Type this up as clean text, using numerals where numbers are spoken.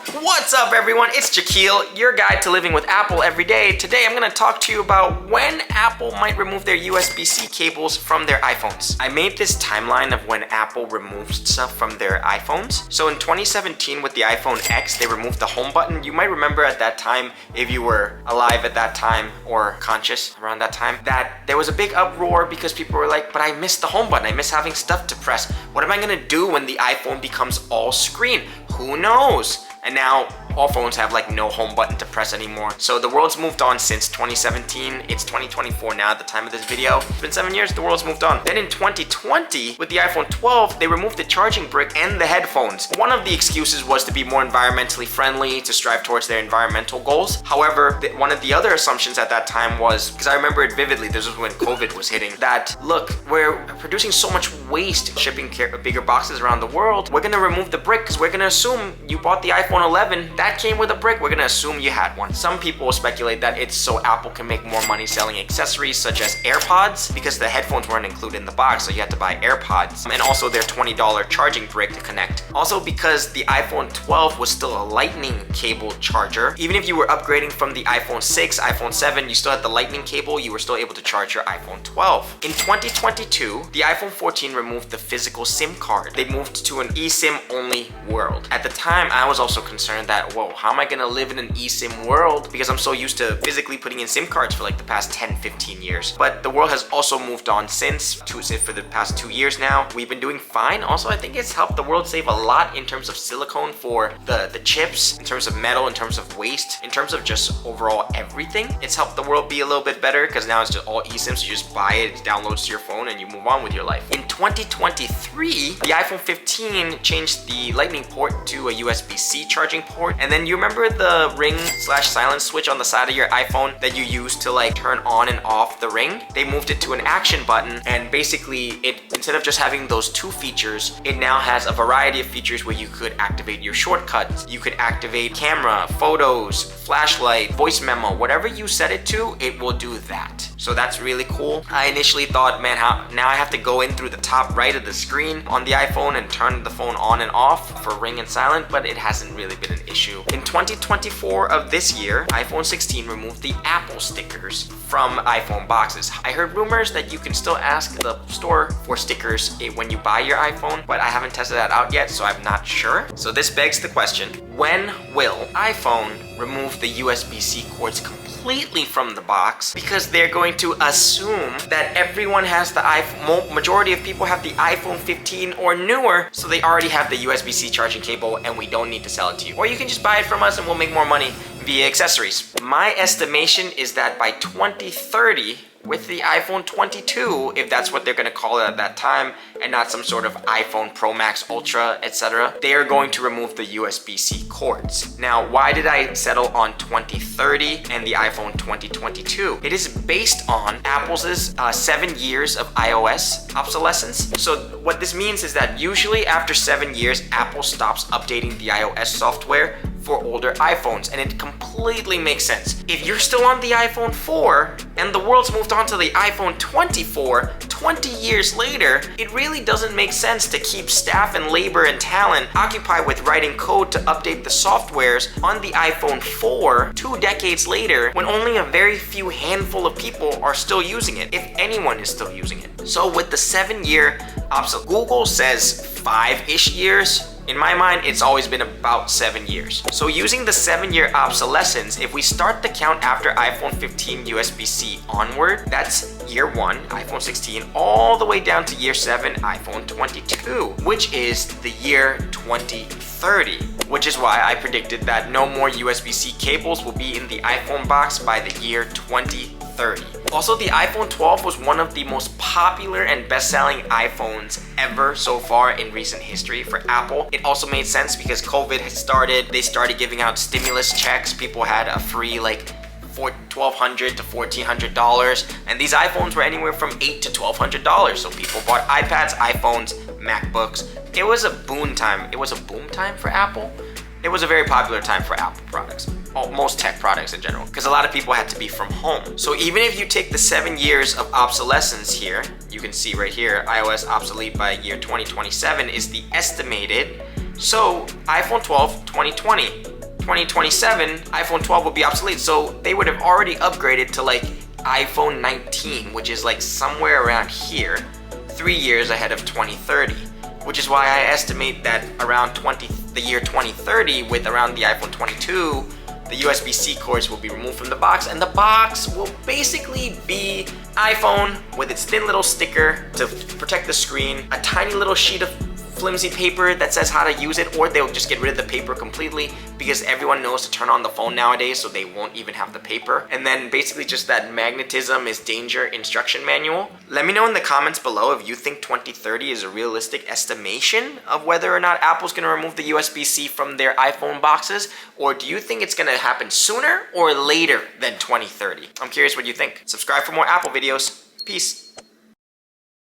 What's up everyone, it's Jackeal, your guide to living with Apple every day. Today I'm going to talk to you about when Apple might remove their USB-C cables from their iPhones. I made this timeline of when Apple removed stuff from their iPhones. So in 2017 with the iPhone X, they removed the home button. You might remember at that time, if you were alive at that time or conscious around that time, that there was a big uproar because people were like, but I miss the home button, I miss having stuff to press. What am I going to do when the iPhone becomes all screen? Who knows? And now all phones have like no home button to press anymore. So the world's moved on since 2017. It's 2024 now at the time of this video. It's been 7 years, the world's moved on. Then in 2020, with the iPhone 12, they removed the charging brick and the headphones. One of the excuses was to be more environmentally friendly, to strive towards their environmental goals. However, one of the other assumptions at that time was, because I remember it vividly, this was when COVID was hitting, that look, we're producing so much waste shipping bigger boxes around the world. We're gonna remove the brick because we're gonna assume you bought the iPhone 11, that came with a brick, we're gonna assume you had one. Some people speculate that it's so Apple can make more money selling accessories such as AirPods, because the headphones weren't included in the box, so you had to buy AirPods, and also their $20 charging brick to connect. Also because the iPhone 12 was still a lightning cable charger, even if you were upgrading from the iPhone 6, iPhone 7, you still had the lightning cable, you were still able to charge your iPhone 12. In 2022, the iPhone 14 removed the physical SIM card. They moved to an eSIM only world. At the time, I was also concerned that, whoa, how am I gonna live in an eSIM world? Because I'm so used to physically putting in SIM cards for like the past 10, 15 years. But the world has also moved on for the past 2 years now. We've been doing fine. Also, I think it's helped the world save a lot in terms of silicone for the chips, in terms of metal, in terms of waste, in terms of just overall everything. It's helped the world be a little bit better because now it's just all eSIMs. You just buy it, it downloads to your phone, and you move on with your life. In 2023, the iPhone 15 changed the lightning port to a USB-C charging port. And then you remember the ring/silence switch on the side of your iPhone that you use to like turn on and off the ring? They moved it to an action button, and basically instead of just having those two features, it now has a variety of features where you could activate your shortcuts. You could activate camera, photos, flashlight, voice memo, whatever you set it to, it will do that. So that's really cool. I initially thought, man, now I have to go in through the top right of the screen on the iPhone and turn the phone on and off for ring and silent, but it hasn't really been an issue. In 2024 of this year, iPhone 16 removed the Apple stickers from iPhone boxes. I heard rumors that you can still ask the store for stickers when you buy your iPhone, but I haven't tested that out yet, so I'm not sure. So this begs the question, when will iPhone remove the USB-C cords completely from the box, because they're going to assume that everyone has the iPhone, majority of people have the iPhone 15 or newer, so they already have the USB-C charging cable and we don't need to sell it to you. Or you can just buy it from us and we'll make more money via accessories. My estimation is that by 2030, with the iPhone 22, if that's what they're gonna call it at that time, and not some sort of iPhone Pro Max Ultra, etc., they are going to remove the USB-C cords. Now, why did I settle on 2030 and the iPhone 2022? It is based on Apple's 7 years of iOS obsolescence. So what this means is that usually after 7 years, Apple stops updating the iOS software for older iPhones, and it completely makes sense. If you're still on the iPhone 4 and the world's moved on to the iPhone 24 20 years later, it really doesn't make sense to keep staff and labor and talent occupied with writing code to update the softwares on the iPhone 4 2 decades later, when only a very few handful of people are still using it, if anyone is still using it. So with the 7-year obsolescence, Google says 5-ish years. In my mind, it's always been about 7 years. So using the 7-year obsolescence, if we start the count after iPhone 15 USB-C onward, that's year 1, iPhone 16, all the way down to year 7, iPhone 22, which is the year 2030. Which is why I predicted that no more USB-C cables will be in the iPhone box by the year 2030. Also, the iPhone 12 was one of the most popular and best-selling iPhones ever so far in recent history for Apple. It also made sense because COVID had started. They started giving out stimulus checks. People had a free like $1,200 to $1,400, and these iPhones were anywhere from $800 to $1,200. So people bought iPads, iPhones, MacBooks. It was a boom time. It was a boom time for Apple. It was a very popular time for Apple products. Most tech products in general, because a lot of people had to be from home. So even if you take the 7 years of obsolescence here, you can see right here, iOS obsolete by year 2027 is the estimated So iPhone 12, 2020. 2027, iPhone 12 will be obsolete. So they would have already upgraded to like iPhone 19, which is like somewhere around here, 3 years ahead of 2030. Which is why I estimate that around the year 2030, with around the iPhone 22, the USB-C cords will be removed from the box, and the box will basically be iPhone with its thin little sticker to protect the screen, a tiny little sheet of flimsy paper that says how to use it, or they'll just get rid of the paper completely because everyone knows to turn on the phone nowadays, so they won't even have the paper. And then basically just that magnetism is danger instruction manual. Let me know in the comments below if you think 2030 is a realistic estimation of whether or not Apple's gonna remove the USB-C from their iPhone boxes, or do you think it's gonna happen sooner or later than 2030? I'm curious what you think. Subscribe for more Apple videos. Peace.